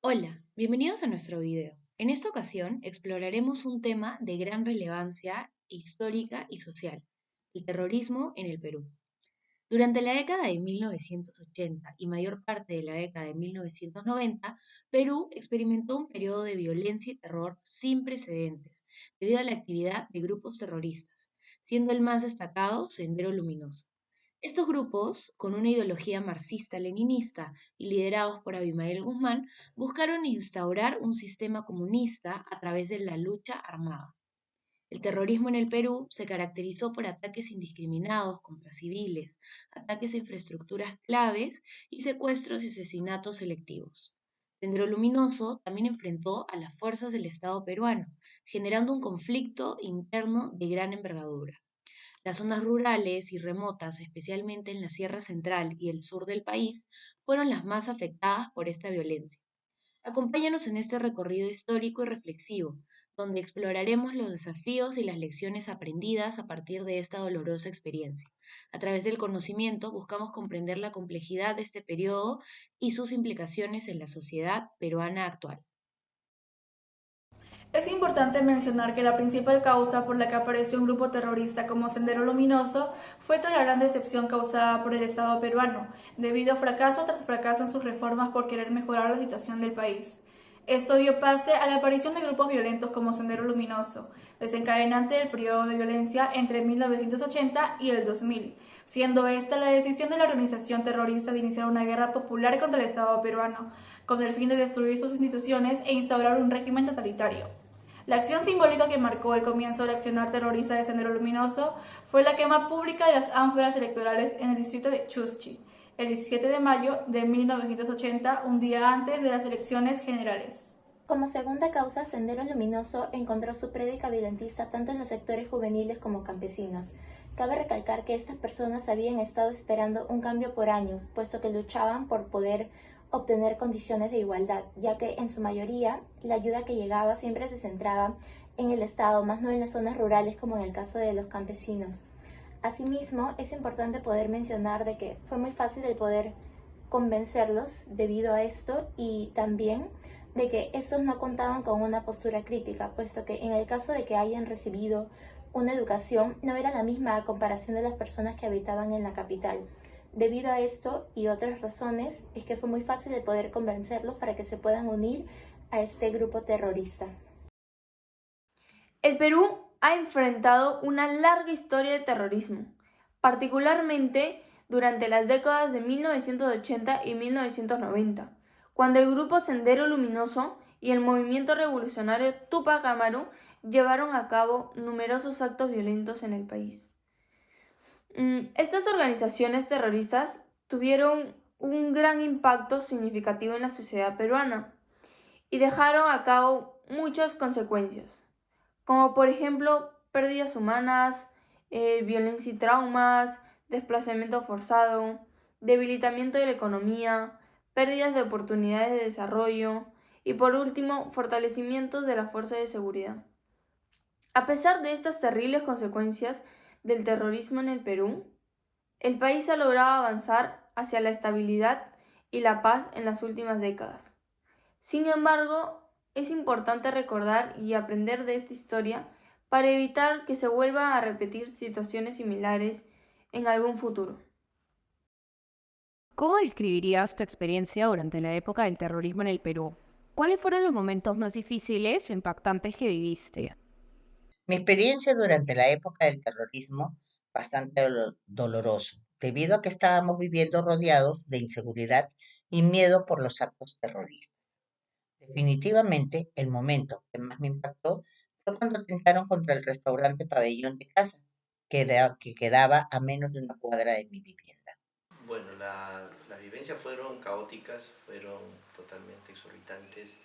Hola, bienvenidos a nuestro video. En esta ocasión exploraremos un tema de gran relevancia histórica y social, el terrorismo en el Perú. Durante la década de 1980 y mayor parte de la década de 1990, Perú experimentó un periodo de violencia y terror sin precedentes debido a la actividad de grupos terroristas, siendo el más destacado Sendero Luminoso. Estos grupos, con una ideología marxista-leninista y liderados por Abimael Guzmán, buscaron instaurar un sistema comunista a través de la lucha armada. El terrorismo en el Perú se caracterizó por ataques indiscriminados contra civiles, ataques a infraestructuras claves y secuestros y asesinatos selectivos. Sendero Luminoso también enfrentó a las fuerzas del Estado peruano, generando un conflicto interno de gran envergadura. Las zonas rurales y remotas, especialmente en la Sierra Central y el sur del país, fueron las más afectadas por esta violencia. Acompáñanos en este recorrido histórico y reflexivo, donde exploraremos los desafíos y las lecciones aprendidas a partir de esta dolorosa experiencia. A través del conocimiento buscamos comprender la complejidad de este periodo y sus implicaciones en la sociedad peruana actual. Es importante mencionar que la principal causa por la que apareció un grupo terrorista como Sendero Luminoso fue tras la gran decepción causada por el Estado peruano, debido a fracaso tras fracaso en sus reformas por querer mejorar la situación del país. Esto dio pase a la aparición de grupos violentos como Sendero Luminoso, desencadenante del periodo de violencia entre 1980 y el 2000, siendo esta la decisión de la organización terrorista de iniciar una guerra popular contra el Estado peruano, con el fin de destruir sus instituciones e instaurar un régimen totalitario. La acción simbólica que marcó el comienzo del accionar terrorista de Sendero Luminoso fue la quema pública de las ánforas electorales en el distrito de Chuschi, el 17 de mayo de 1980, un día antes de las elecciones generales. Como segunda causa, Sendero Luminoso encontró su prédica violentista tanto en los sectores juveniles como campesinos. Cabe recalcar que estas personas habían estado esperando un cambio por años, puesto que luchaban por poder obtener condiciones de igualdad, ya que en su mayoría la ayuda que llegaba siempre se centraba en el Estado, más no en las zonas rurales como en el caso de los campesinos. Asimismo, es importante poder mencionar de que fue muy fácil el poder convencerlos debido a esto y también de que estos no contaban con una postura crítica, puesto que en el caso de que hayan recibido una educación no era la misma a comparación de las personas que habitaban en la capital. Debido a esto y otras razones es que fue muy fácil el poder convencerlos para que se puedan unir a este grupo terrorista. El Perú ha enfrentado una larga historia de terrorismo, particularmente durante las décadas de 1980 y 1990, cuando el grupo Sendero Luminoso y el movimiento revolucionario Tupac Amaru llevaron a cabo numerosos actos violentos en el país. Estas organizaciones terroristas tuvieron un gran impacto significativo en la sociedad peruana y dejaron a cabo muchas consecuencias, como por ejemplo pérdidas humanas, violencia y traumas, desplazamiento forzado, debilitamiento de la economía, pérdidas de oportunidades de desarrollo y por último fortalecimiento de la fuerza de seguridad. A pesar de estas terribles consecuencias del terrorismo en el Perú, el país ha logrado avanzar hacia la estabilidad y la paz en las últimas décadas. Sin embargo, es importante recordar y aprender de esta historia para evitar que se vuelvan a repetir situaciones similares en algún futuro. ¿Cómo describirías tu experiencia durante la época del terrorismo en el Perú? ¿Cuáles fueron los momentos más difíciles o impactantes que viviste? Mi experiencia durante la época del terrorismo, bastante doloroso, debido a que estábamos viviendo rodeados de inseguridad y miedo por los actos terroristas. Definitivamente, el momento que más me impactó fue cuando atentaron contra el restaurante Pabellón de Casa, que quedaba a menos de una cuadra de mi vivienda. Bueno, las vivencias fueron caóticas, fueron totalmente exorbitantes.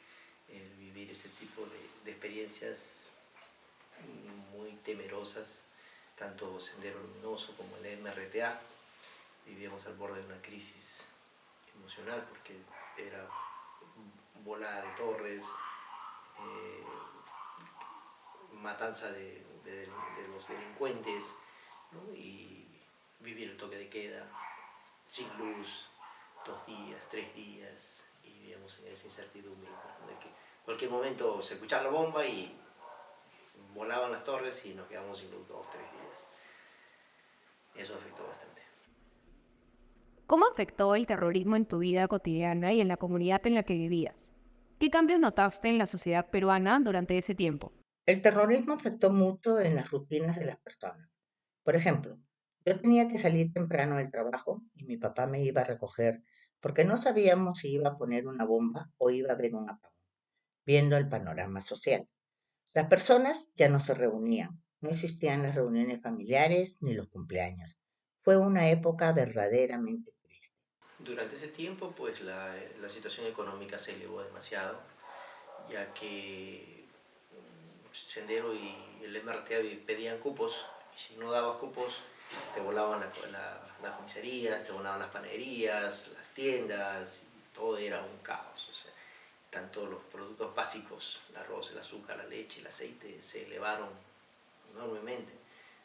El vivir ese tipo de experiencias muy temerosas, tanto Sendero Luminoso como el MRTA, vivíamos al borde de una crisis emocional porque era volada de torres, eh, matanza de los delincuentes, ¿no? Y vivir el toque de queda, sin luz, 2 días, 3 días, y vivíamos en esa incertidumbre, ¿no? De que en cualquier momento se escuchaba la bomba y volaban las torres y nos quedamos sin luz 2 o 3 días. Eso afectó bastante. ¿Cómo afectó el terrorismo en tu vida cotidiana y en la comunidad en la que vivías? ¿Qué cambios notaste en la sociedad peruana durante ese tiempo? El terrorismo afectó mucho en las rutinas de las personas. Por ejemplo, yo tenía que salir temprano del trabajo y mi papá me iba a recoger porque no sabíamos si iba a poner una bomba o iba a haber un apagón, viendo el panorama social. Las personas ya no se reunían, no existían las reuniones familiares ni los cumpleaños. Fue una época verdaderamente triste. Durante ese tiempo, pues la situación económica se elevó demasiado, ya que Sendero y el MRTA pedían cupos, y si no dabas cupos, te volaban las comisarías, te volaban las panaderías, las tiendas, y todo era un caos. O sea, tanto los productos básicos, el arroz, el azúcar, la leche, el aceite, se elevaron enormemente,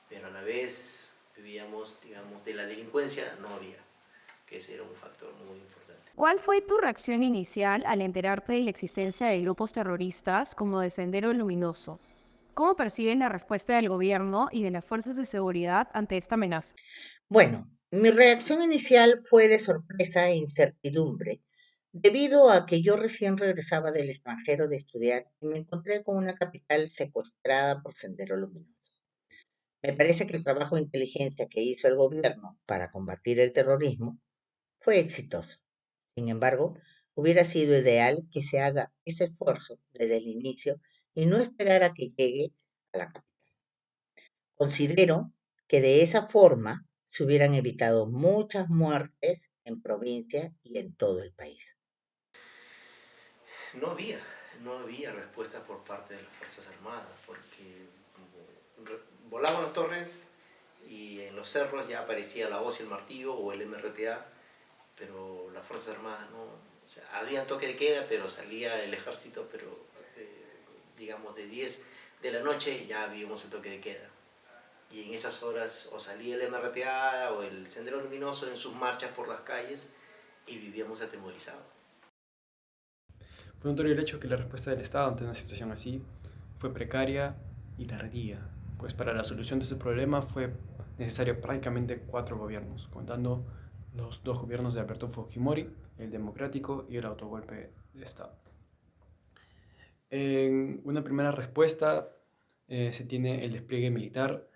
pero a la vez vivíamos, digamos, de la delincuencia no había, que ese era un factor muy importante. ¿Cuál fue tu reacción inicial al enterarte de la existencia de grupos terroristas como de Sendero Luminoso? ¿Cómo perciben la respuesta del gobierno y de las fuerzas de seguridad ante esta amenaza? Bueno, mi reacción inicial fue de sorpresa e incertidumbre, debido a que yo recién regresaba del extranjero de estudiar y me encontré con una capital secuestrada por Sendero Luminoso. Me parece que el trabajo de inteligencia que hizo el gobierno para combatir el terrorismo fue exitoso. Sin embargo, hubiera sido ideal que se haga ese esfuerzo desde el inicio y no esperar a que llegue a la capital. Considero que de esa forma se hubieran evitado muchas muertes en provincia y en todo el país. No había, no había respuesta por parte de las Fuerzas Armadas, porque volaban las torres y en los cerros ya aparecía la voz y el martillo o el MRTA, pero las Fuerzas Armadas no, o sea, había toque de queda, pero salía el ejército, pero digamos de 10 de la noche ya vimos el toque de queda. Y en esas horas o salía el MRTA o el Sendero Luminoso en sus marchas por las calles y vivíamos atemorizados. Fue notorio el hecho que la respuesta del Estado ante una situación así fue precaria y tardía, pues para la solución de ese problema fue necesario prácticamente 4 gobiernos, contando los 2 gobiernos de Alberto Fujimori, el democrático y el autogolpe de Estado. En una primera respuesta se tiene el despliegue militar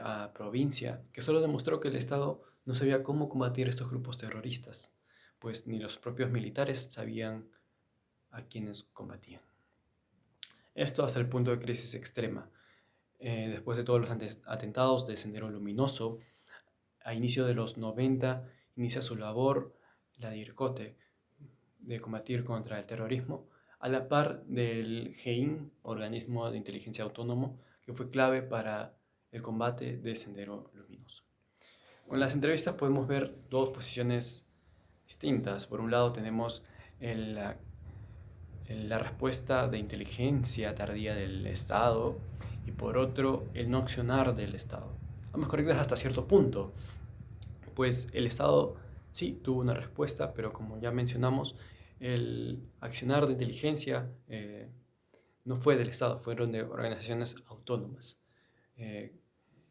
a provincia, que solo demostró que el Estado no sabía cómo combatir estos grupos terroristas, pues ni los propios militares sabían a quienes combatían. Esto hasta el punto de crisis extrema. Después de todos los atentados de Sendero Luminoso, a inicio de los 90 inicia su labor la DIRCOTE de combatir contra el terrorismo, a la par del GEIN, organismo de inteligencia autónomo, que fue clave para el combate de Sendero Luminoso. Con las entrevistas podemos ver 2 posiciones distintas. Por un lado tenemos la respuesta de inteligencia tardía del Estado y por otro el no accionar del Estado. Ambas correctas hasta cierto punto, pues el Estado sí tuvo una respuesta, pero como ya mencionamos, el accionar de inteligencia no fue del Estado, fueron de organizaciones autónomas.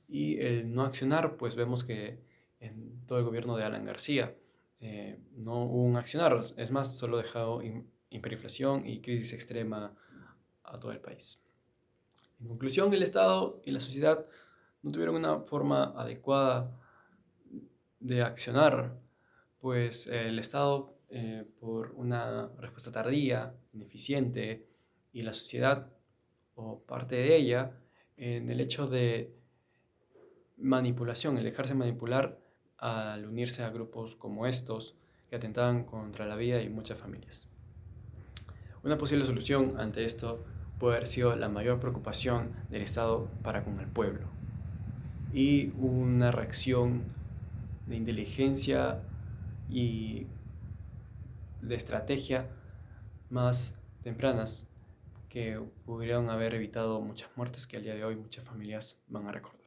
Y el no accionar, pues vemos que en todo el gobierno de Alan García no hubo un accionar, es más, solo dejó hiperinflación y crisis extrema a todo el país. En conclusión, el Estado y la sociedad no tuvieron una forma adecuada de accionar, pues el Estado, por una respuesta tardía, ineficiente, y la sociedad, o parte de ella, en el hecho de manipulación, el dejarse manipular al unirse a grupos como estos que atentaban contra la vida de muchas familias. Una posible solución ante esto puede haber sido la mayor preocupación del Estado para con el pueblo y una reacción de inteligencia y de estrategia más tempranas que pudieron haber evitado muchas muertes que al día de hoy muchas familias van a recordar.